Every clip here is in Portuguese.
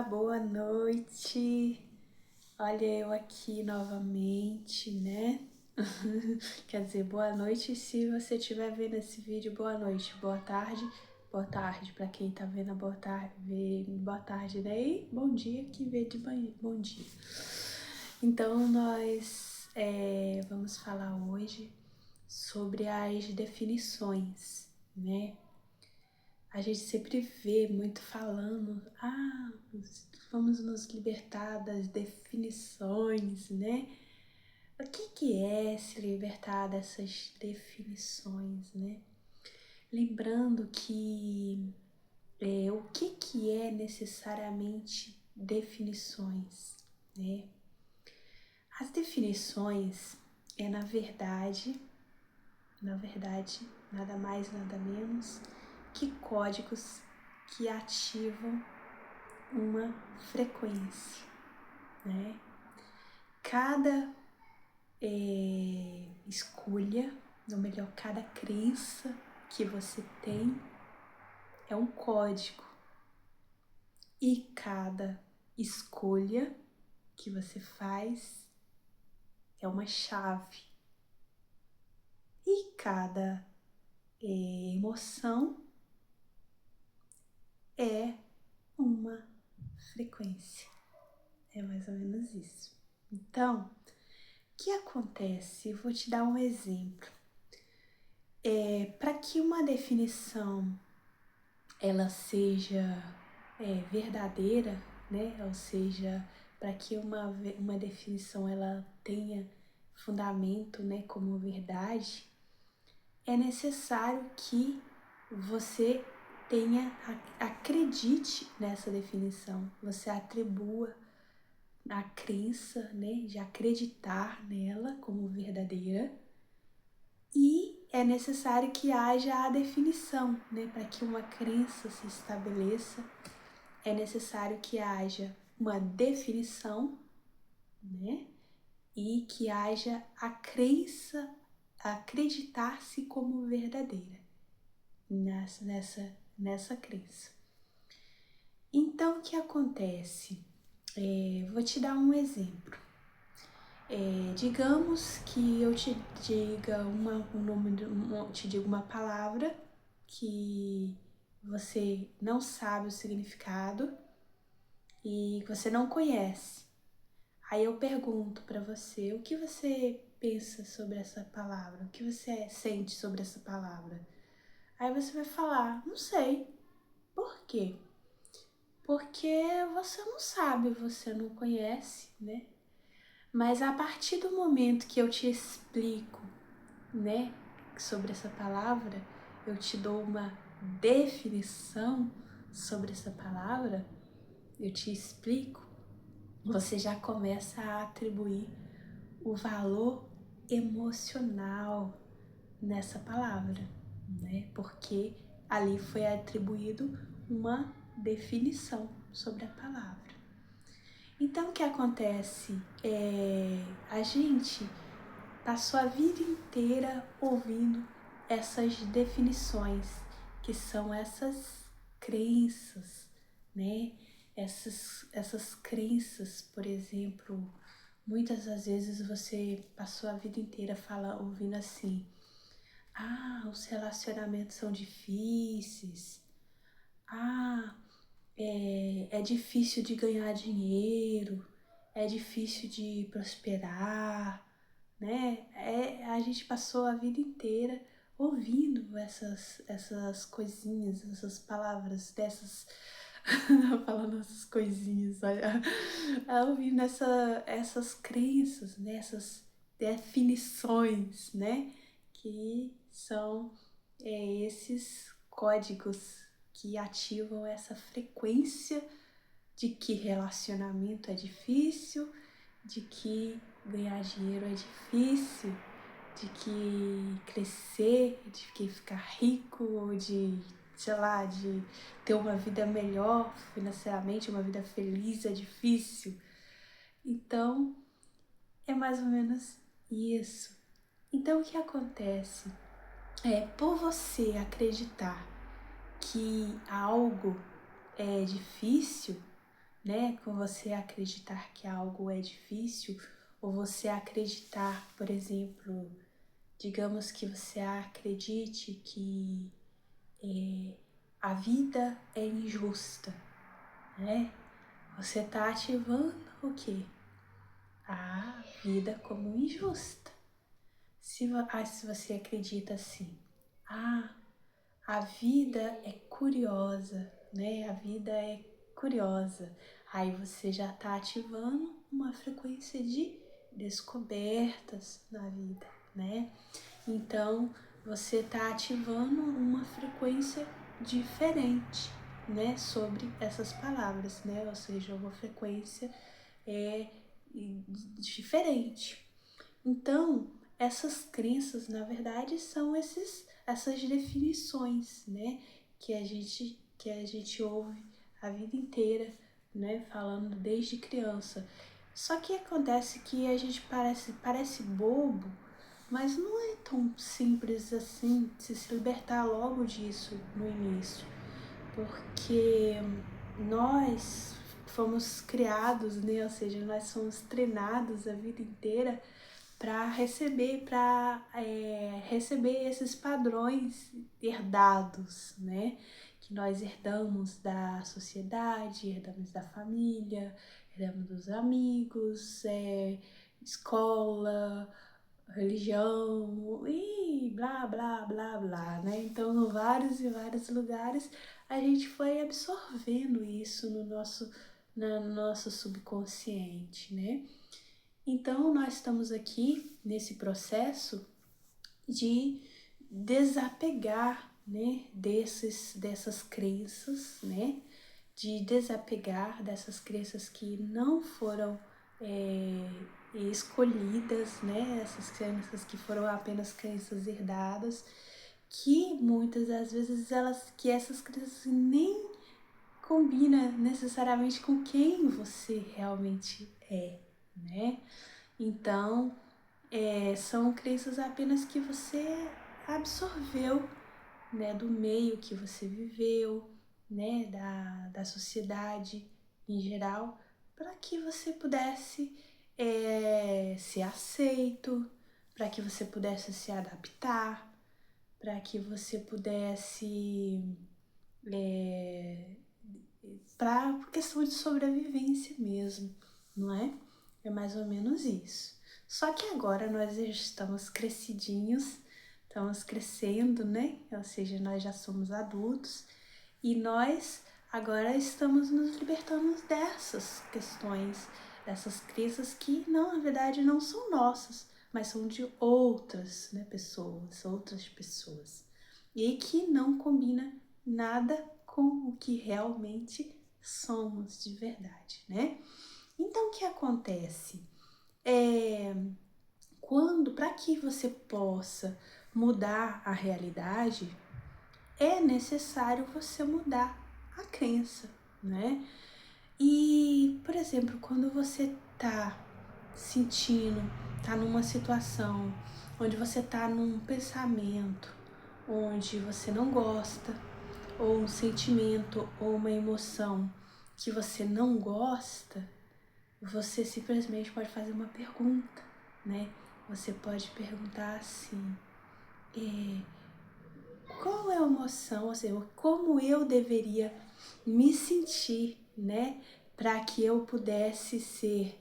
boa noite. Olha eu aqui novamente, né? Quer dizer, boa noite se você estiver vendo esse vídeo, boa noite, boa tarde para quem tá vendo a boa tarde, né? E bom dia que vê de manhã, bom dia. Então nós vamos falar hoje sobre as definições, né? A gente sempre vê muito falando, vamos nos libertar das definições, né? O que é se libertar dessas definições, né? Lembrando que o que é necessariamente definições, né? As definições na verdade, nada mais, nada menos que códigos que ativam uma frequência, né? Cada escolha, ou melhor, cada crença que você tem é um código e cada escolha que você faz é uma chave e cada emoção é uma frequência. É mais ou menos isso. Então, o que acontece? Eu vou te dar um exemplo. Para que uma definição ela seja verdadeira, né? Ou seja, para que uma definição ela tenha fundamento, né, como verdade, é necessário que você acredite nessa definição, você atribua a crença, né, de acreditar nela como verdadeira, e é necessário que haja a definição, né, para que uma crença se estabeleça, é necessário que haja uma definição, né, e que haja a crença, acreditar-se como verdadeira nessa crença. Então, o que acontece? Vou te dar um exemplo. Digamos que eu te diga uma palavra que você não sabe o significado e que você não conhece. Aí eu pergunto para você, o que você pensa sobre essa palavra? O que você sente sobre essa palavra? Aí você vai falar, não sei. Por quê? Porque você não sabe, você não conhece, né? Mas a partir do momento que eu te explico, né, sobre essa palavra, eu te dou uma definição sobre essa palavra, eu te explico, você já começa a atribuir o valor emocional nessa palavra, né? Porque ali foi atribuído uma definição sobre a palavra. Então, o que acontece? A gente passou a vida inteira ouvindo essas definições, que são essas crenças, né? Essas crenças, por exemplo, muitas das vezes você passou a vida inteira ouvindo assim, os relacionamentos são difíceis, é difícil de ganhar dinheiro, é difícil de prosperar, né? A gente passou a vida inteira ouvindo essas coisinhas, essas palavras, falando essas coisinhas, olha, ouvindo essas crenças, né? Essas definições, né? Que são esses códigos que ativam essa frequência de que relacionamento é difícil, de que ganhar dinheiro é difícil, de que crescer, de que ficar rico, ou de, sei lá, de ter uma vida melhor financeiramente, uma vida feliz é difícil. Então, é mais ou menos isso. Então, o que acontece? Por você acreditar que algo é difícil, né? Com você acreditar que algo é difícil, ou você acreditar, por exemplo, digamos que você acredite que a vida é injusta, né? Você está ativando o quê? A vida como injusta. Se você acredita assim, a vida é curiosa, né? A vida é curiosa. Aí você já está ativando uma frequência de descobertas na vida, né? Então você está ativando uma frequência diferente, né? Sobre essas palavras, né? Ou seja, uma frequência diferente. Então, essas crenças, na verdade, são essas definições, né, que a gente ouve a vida inteira, né, falando desde criança. Só que acontece que a gente parece bobo, mas não é tão simples assim se libertar logo disso no início, porque nós fomos criados, né, ou seja, nós somos treinados a vida inteira para receber esses padrões herdados, né? Que nós herdamos da sociedade, herdamos da família, herdamos dos amigos, escola, religião e blá, blá, blá, blá, né? Então, em vários e vários lugares, a gente foi absorvendo isso no nosso subconsciente, né? Então, nós estamos aqui nesse processo de desapegar, né, dessas crenças, né, de desapegar dessas crenças que não foram escolhidas, né, essas crenças que foram apenas crenças herdadas, que muitas das vezes que essas crenças nem combinam necessariamente com quem você realmente é, né? Então, são crenças apenas que você absorveu, né, do meio que você viveu, né, da sociedade em geral, para que você pudesse ser aceito, para que você pudesse se adaptar, para que você pudesse, para questão de sobrevivência mesmo, não é? É mais ou menos isso. Só que agora nós já estamos crescidinhos, estamos crescendo, né? Ou seja, nós já somos adultos e nós agora estamos nos libertando dessas questões, dessas crenças que, não, na verdade, não são nossas, mas são de outras, né, outras pessoas. E que não combina nada com o que realmente somos de verdade, né? Então, o que acontece? Para que você possa mudar a realidade, é necessário você mudar a crença, né? E, por exemplo, quando você tá numa situação onde você tá num pensamento onde você não gosta, ou um sentimento ou uma emoção que você não gosta, você simplesmente pode fazer uma pergunta, né? Você pode perguntar assim, qual é a emoção, ou seja, como eu deveria me sentir, né? Para que eu pudesse ser,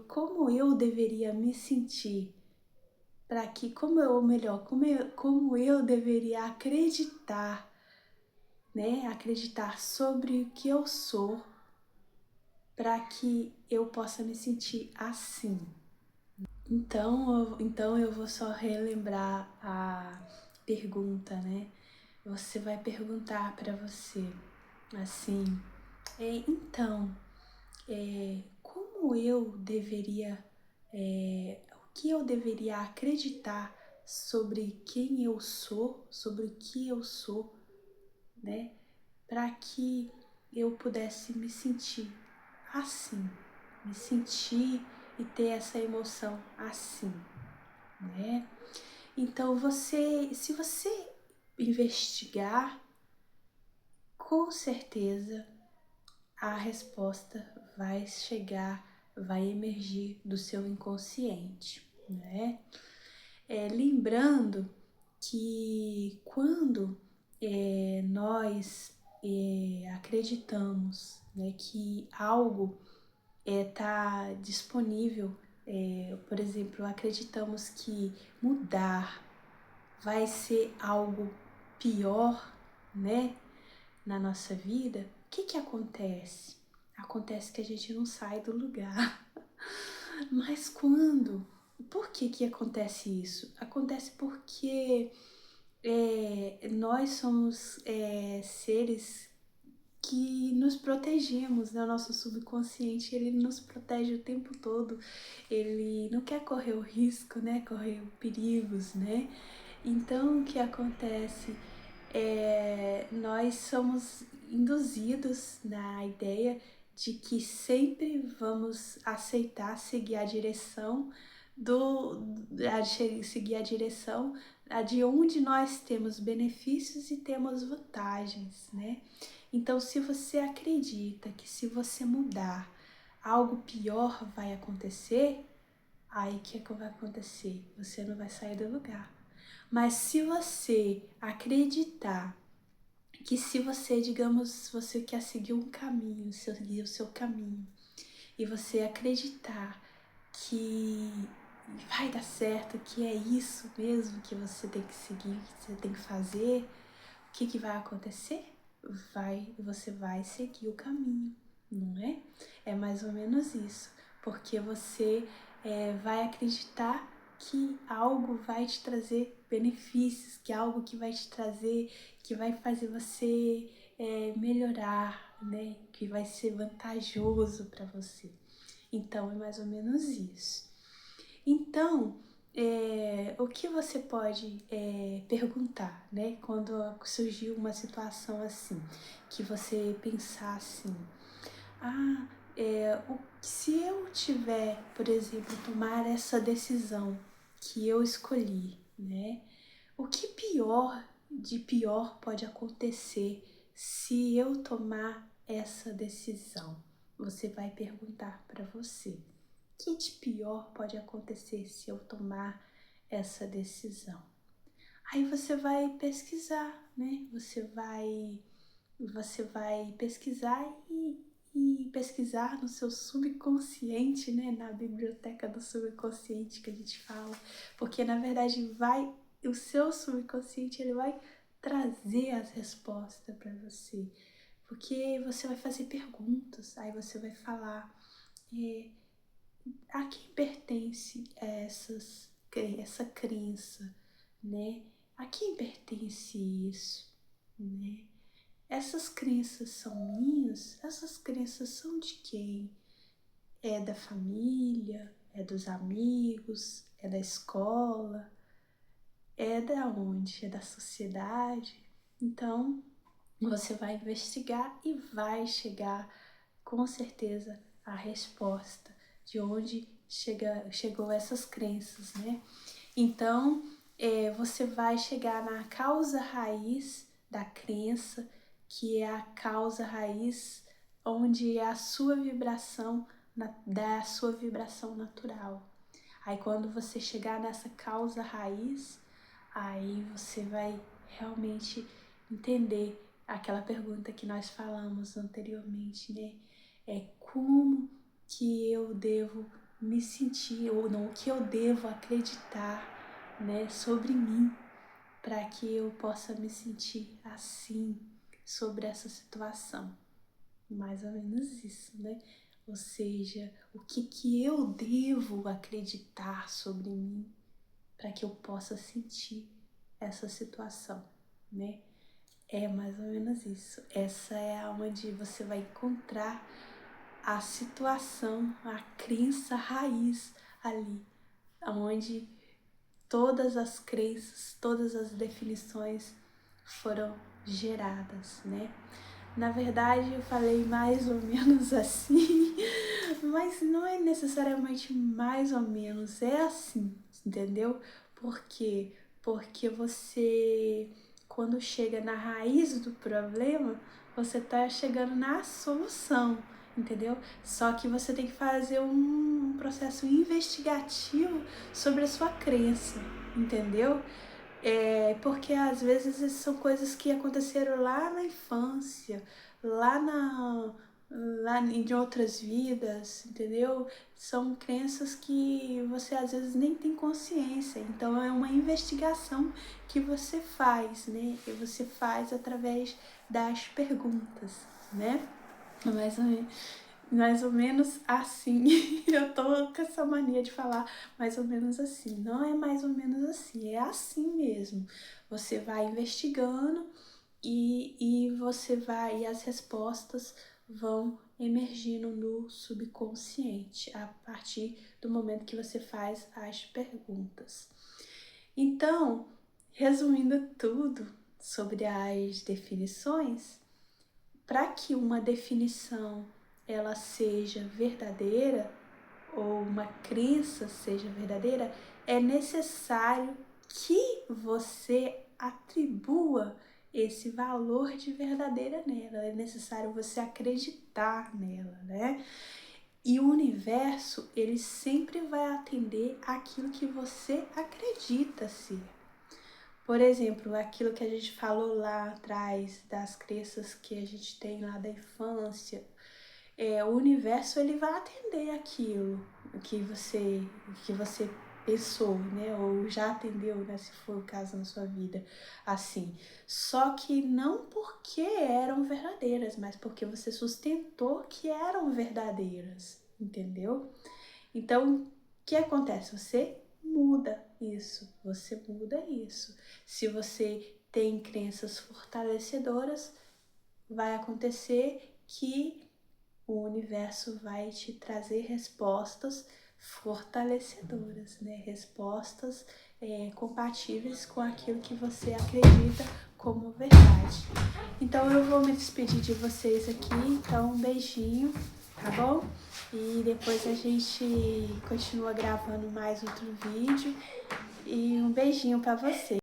como eu deveria me sentir, para que, como eu deveria acreditar, né? Acreditar sobre o que eu sou, para que eu possa me sentir assim. Então eu vou só relembrar a pergunta, né? Você vai perguntar para você assim, então, como eu deveria, o que eu deveria acreditar sobre quem eu sou, sobre o que eu sou, né? Para que eu pudesse me sentir assim, me sentir e ter essa emoção assim, né? Então se você investigar, com certeza a resposta vai chegar, vai emergir do seu inconsciente, né? Lembrando que quando nós acreditamos, né, que algo está disponível, por exemplo, acreditamos que mudar vai ser algo pior, né, na nossa vida, o que acontece? Acontece que a gente não sai do lugar. Mas quando? Por que acontece isso? Acontece porque nós somos seres que nos protegemos, né? O nosso subconsciente, ele nos protege o tempo todo. Ele não quer correr o risco, né? Correr perigos, né? Então, o que acontece? Nós somos induzidos na ideia de que sempre vamos aceitar seguir a direção seguir a direção de onde nós temos benefícios e temos vantagens, né? Então, se você acredita que se você mudar, algo pior vai acontecer, aí o que vai acontecer? Você não vai sair do lugar. Mas se você acreditar que se você, digamos, você quer seguir um caminho, seguir o seu caminho, e você acreditar que vai dar certo, que é isso mesmo que você tem que seguir, que você tem que fazer, o que vai acontecer? Você vai seguir o caminho, não é? É mais ou menos isso, porque você vai acreditar que algo vai te trazer benefícios, que algo que vai te trazer, que vai fazer você melhorar, né? Que vai ser vantajoso para você. Então é mais ou menos isso. Então, o que você pode perguntar, né? Quando surgiu uma situação assim, que você pensar assim, se eu tiver, por exemplo, tomar essa decisão que eu escolhi, né? O que de pior pode acontecer se eu tomar essa decisão? Você vai perguntar para você. O que de pior pode acontecer se eu tomar essa decisão? Aí você vai pesquisar, né? Você vai pesquisar e pesquisar no seu subconsciente, né? Na biblioteca do subconsciente que a gente fala, porque na verdade o seu subconsciente ele vai trazer as respostas para você, porque você vai fazer perguntas, aí você vai falar a quem pertence essa crença, né? A quem pertence isso, né? Essas crenças são minhas? Essas crenças são de quem? É da família? É dos amigos? É da escola? É da onde? É da sociedade? Então, você vai investigar e vai chegar com certeza a resposta de onde chegou essas crenças, né? Então, você vai chegar na causa raiz da crença, que é a causa raiz onde é a sua vibração, da sua vibração natural. Aí quando você chegar nessa causa raiz, aí você vai realmente entender aquela pergunta que nós falamos anteriormente, né? Como que eu devo me sentir, ou não, o que eu devo acreditar, né, sobre mim, para que eu possa me sentir assim sobre essa situação. Mais ou menos isso, né? Ou seja, o que eu devo acreditar sobre mim para que eu possa sentir essa situação, né? É mais ou menos isso. Essa é onde você vai encontrar a situação, a crença raiz ali, onde todas as crenças, todas as definições foram geradas, né? Na verdade, eu falei mais ou menos assim, mas não é necessariamente mais ou menos, é assim, entendeu? Por quê? Porque você, quando chega na raiz do problema, você tá chegando na solução, entendeu? Só que você tem que fazer um processo investigativo sobre a sua crença, entendeu? Porque às vezes são coisas que aconteceram lá na infância, lá na lá em outras vidas, entendeu? São crenças que você às vezes nem tem consciência. Então é uma investigação que você faz, né? Que você faz através das perguntas, né? Mais ou menos, mais ou menos assim. Eu tô com essa mania de falar mais ou menos assim. Não é mais ou menos assim, é assim mesmo. Você vai investigando e você vai, e as respostas vão emergindo no subconsciente a partir do momento que você faz as perguntas. Então, resumindo tudo sobre as definições, para que uma definição ela seja verdadeira ou uma crença seja verdadeira, é necessário que você atribua esse valor de verdadeira nela, é necessário você acreditar nela, né? E o universo, ele sempre vai atender aquilo que você acredita ser. Por exemplo, aquilo que a gente falou lá atrás, das crenças que a gente tem lá da infância, o universo ele vai atender aquilo que você pensou, né? Ou já atendeu, né? Se for o caso na sua vida, assim. Só que não porque eram verdadeiras, mas porque você sustentou que eram verdadeiras, entendeu? Então, o que acontece? Você muda isso. Se você tem crenças fortalecedoras, vai acontecer que o universo vai te trazer respostas fortalecedoras, né? Respostas compatíveis com aquilo que você acredita como verdade. Então eu vou me despedir de vocês aqui. Então um beijinho, tá bom? E depois a gente continua gravando mais outro vídeo. E um beijinho para vocês.